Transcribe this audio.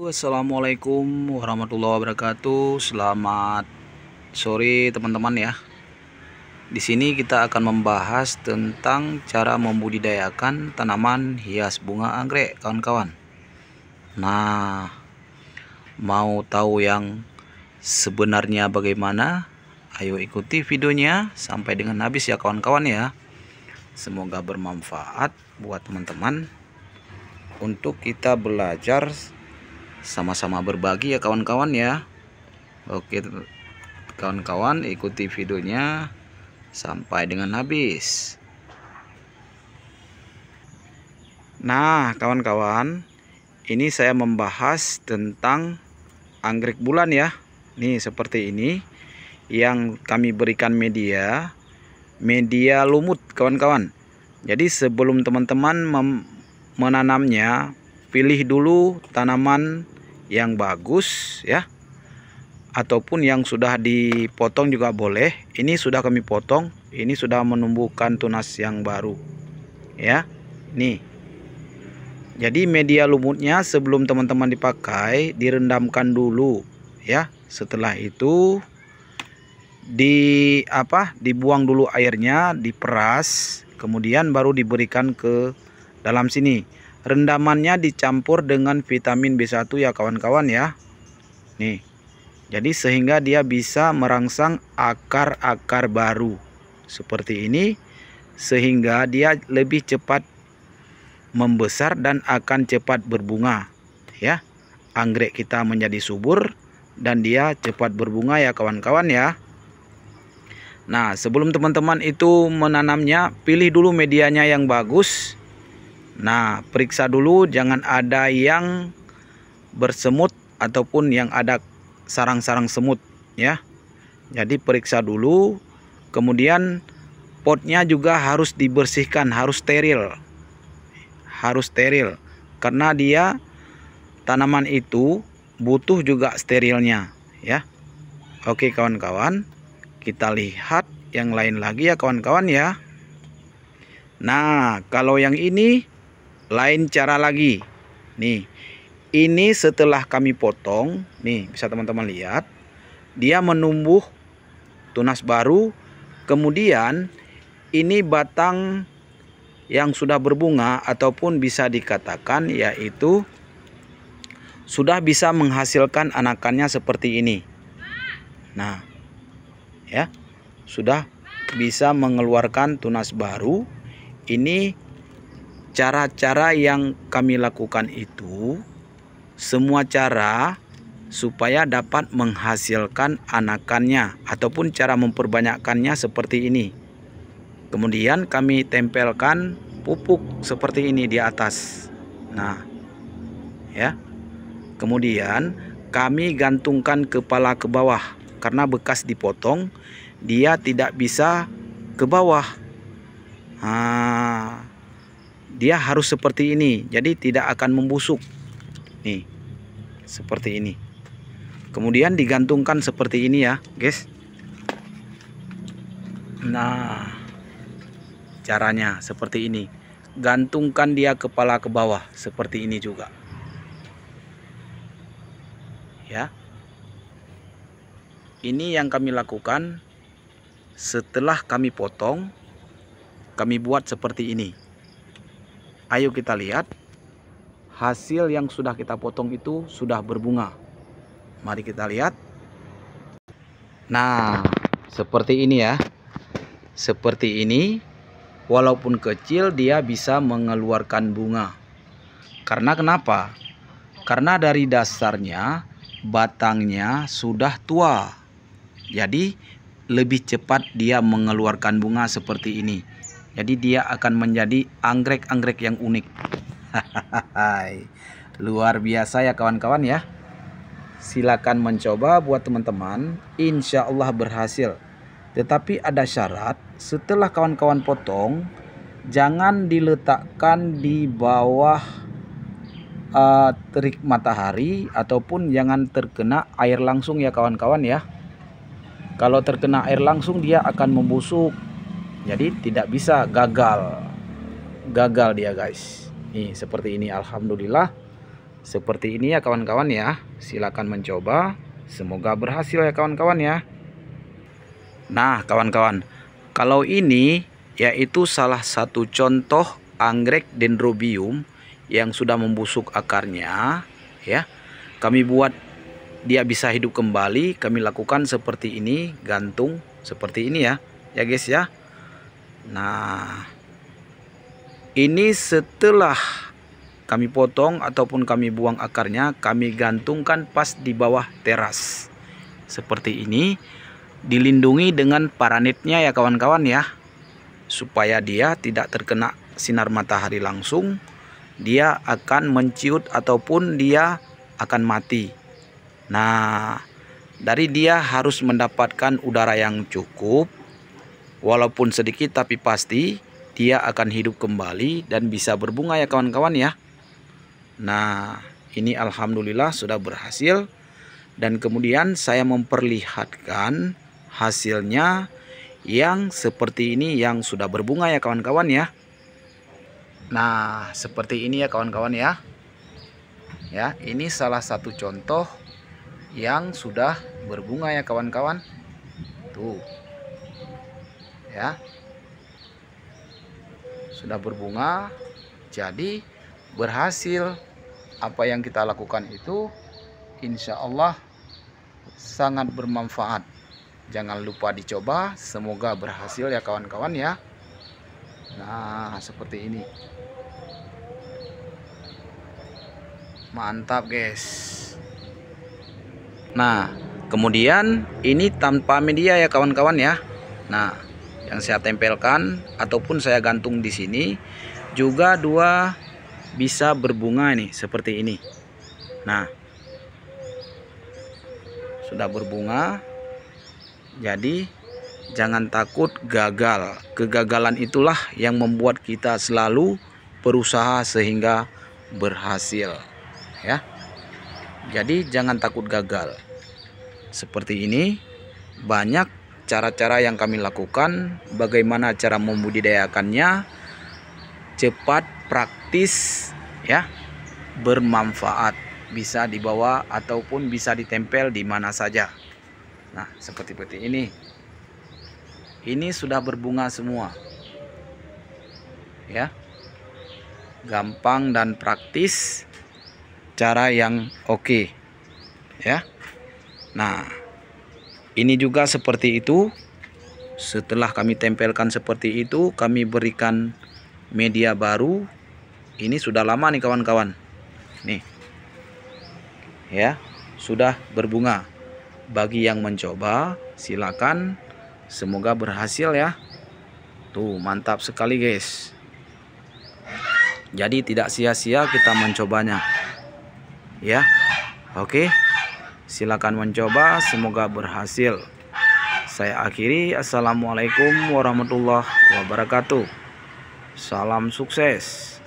Assalamualaikum warahmatullahi wabarakatuh. Selamat sore teman-teman ya. Di sini kita akan membahas tentang cara membudidayakan tanaman hias bunga anggrek, kawan-kawan. Nah, mau tahu yang sebenarnya bagaimana? Ayo ikuti videonya sampai dengan habis ya kawan-kawan ya. Semoga bermanfaat buat teman-teman untuk kita belajar sama-sama berbagi ya kawan-kawan ya. Oke kawan-kawan, ikuti videonya sampai dengan habis. Nah kawan-kawan, ini saya membahas tentang anggrek bulan ya. Nih seperti ini yang kami berikan media lumut kawan-kawan. Jadi sebelum teman-teman menanamnya, pilih dulu tanaman yang bagus ya, ataupun yang sudah dipotong juga boleh. Ini sudah kami potong, ini sudah menumbuhkan tunas yang baru ya. Nih, jadi media lumutnya sebelum teman-teman dipakai direndamkan dulu ya. Setelah itu dibuang dulu airnya, diperas, kemudian baru diberikan ke dalam sini. Rendamannya dicampur dengan vitamin B1 ya kawan-kawan ya. Nih, jadi sehingga dia bisa merangsang akar-akar baru seperti ini, sehingga dia lebih cepat membesar dan akan cepat berbunga ya. Anggrek kita menjadi subur dan dia cepat berbunga ya kawan-kawan ya. Nah, sebelum teman-teman itu menanamnya, pilih dulu medianya yang bagus. Nah, periksa dulu jangan ada yang bersemut ataupun yang ada sarang-sarang semut ya. Jadi periksa dulu. Kemudian potnya juga harus dibersihkan, harus steril. Harus steril karena dia tanaman itu butuh juga sterilnya ya. Oke kawan-kawan, kita lihat yang lain lagi ya kawan-kawan ya. Nah, kalau yang ini lain cara lagi. Nih, ini setelah kami potong, nih bisa teman-teman lihat, dia menumbuh tunas baru. Kemudian ini batang yang sudah berbunga ataupun bisa dikatakan yaitu sudah bisa menghasilkan anakannya seperti ini. Nah, ya, sudah bisa mengeluarkan tunas baru. Ini cara-cara yang kami lakukan itu semua cara supaya dapat menghasilkan anakannya ataupun cara memperbanyakkannya seperti ini. Kemudian kami tempelkan pupuk seperti ini di atas. Nah, ya. Kemudian kami gantungkan kepala ke bawah karena bekas dipotong, dia tidak bisa ke bawah. Nah, dia harus seperti ini, jadi tidak akan membusuk. Nih, seperti ini. Kemudian digantungkan seperti ini ya, guys. Nah, caranya seperti ini. Gantungkan dia kepala ke bawah seperti ini juga. Ya. Ini yang kami lakukan setelah kami potong, kami buat seperti ini. Ayo kita lihat hasil yang sudah kita potong itu sudah berbunga. Mari kita lihat. Nah, seperti ini ya. Seperti ini. Walaupun kecil dia bisa mengeluarkan bunga. Karena kenapa? Karena dari dasarnya batangnya sudah tua. Jadi lebih cepat dia mengeluarkan bunga seperti ini. Jadi dia akan menjadi anggrek-anggrek yang unik. Luar biasa ya kawan-kawan ya. Silakan mencoba buat teman-teman. Insya Allah berhasil. Tetapi ada syarat, setelah kawan-kawan potong, jangan diletakkan di bawah terik matahari ataupun jangan terkena air langsung ya kawan-kawan ya. Kalau terkena air langsung dia akan membusuk. Jadi tidak bisa, gagal dia guys. Nih seperti ini, alhamdulillah seperti ini ya kawan-kawan ya. Silakan mencoba, semoga berhasil ya kawan-kawan ya. Nah kawan-kawan, kalau ini yaitu salah satu contoh anggrek Dendrobium yang sudah membusuk akarnya ya. Kami buat dia bisa hidup kembali, kami lakukan seperti ini, gantung seperti ini ya guys ya. Nah, ini setelah kami potong ataupun kami buang akarnya, kami gantungkan pas di bawah teras seperti ini, dilindungi dengan paranetnya ya kawan-kawan ya, supaya dia tidak terkena sinar matahari langsung, dia akan menciut ataupun dia akan mati. Nah, dari dia harus mendapatkan udara yang cukup, walaupun sedikit tapi pasti dia akan hidup kembali dan bisa berbunga ya kawan-kawan ya. Nah, ini alhamdulillah sudah berhasil, dan kemudian saya memperlihatkan hasilnya yang seperti ini yang sudah berbunga ya kawan-kawan ya. Nah, seperti ini ya kawan-kawan ya. Ya, ini salah satu contoh yang sudah berbunga ya kawan-kawan. Tuh. Ya. Sudah berbunga. Jadi berhasil. Apa yang kita lakukan itu insya Allah sangat bermanfaat. Jangan lupa dicoba, semoga berhasil ya kawan-kawan ya. Nah, seperti ini. Mantap guys. Nah, kemudian ini tanpa media ya kawan-kawan ya. Nah, yang saya tempelkan ataupun saya gantung di sini juga dua bisa berbunga nih seperti ini. Nah, sudah berbunga. Jadi jangan takut gagal. Kegagalan itulah yang membuat kita selalu berusaha sehingga berhasil. Ya, jadi jangan takut gagal. Seperti ini banyak cara-cara yang kami lakukan, bagaimana cara membudidayakannya, cepat, praktis ya, bermanfaat, bisa dibawa ataupun bisa ditempel di mana saja. Nah, seperti ini. Ini sudah berbunga semua. Ya. Gampang dan praktis. Cara yang oke. Ya. Nah, ini juga seperti itu. Setelah kami tempelkan seperti itu, kami berikan media baru. Ini sudah lama nih kawan-kawan. Nih. Ya, sudah berbunga. Bagi yang mencoba, silakan. Semoga berhasil ya. Tuh, mantap sekali guys. Jadi tidak sia-sia kita mencobanya. Ya. Oke. Silakan mencoba, semoga berhasil. Saya akhiri. Assalamualaikum warahmatullahi wabarakatuh. Salam sukses.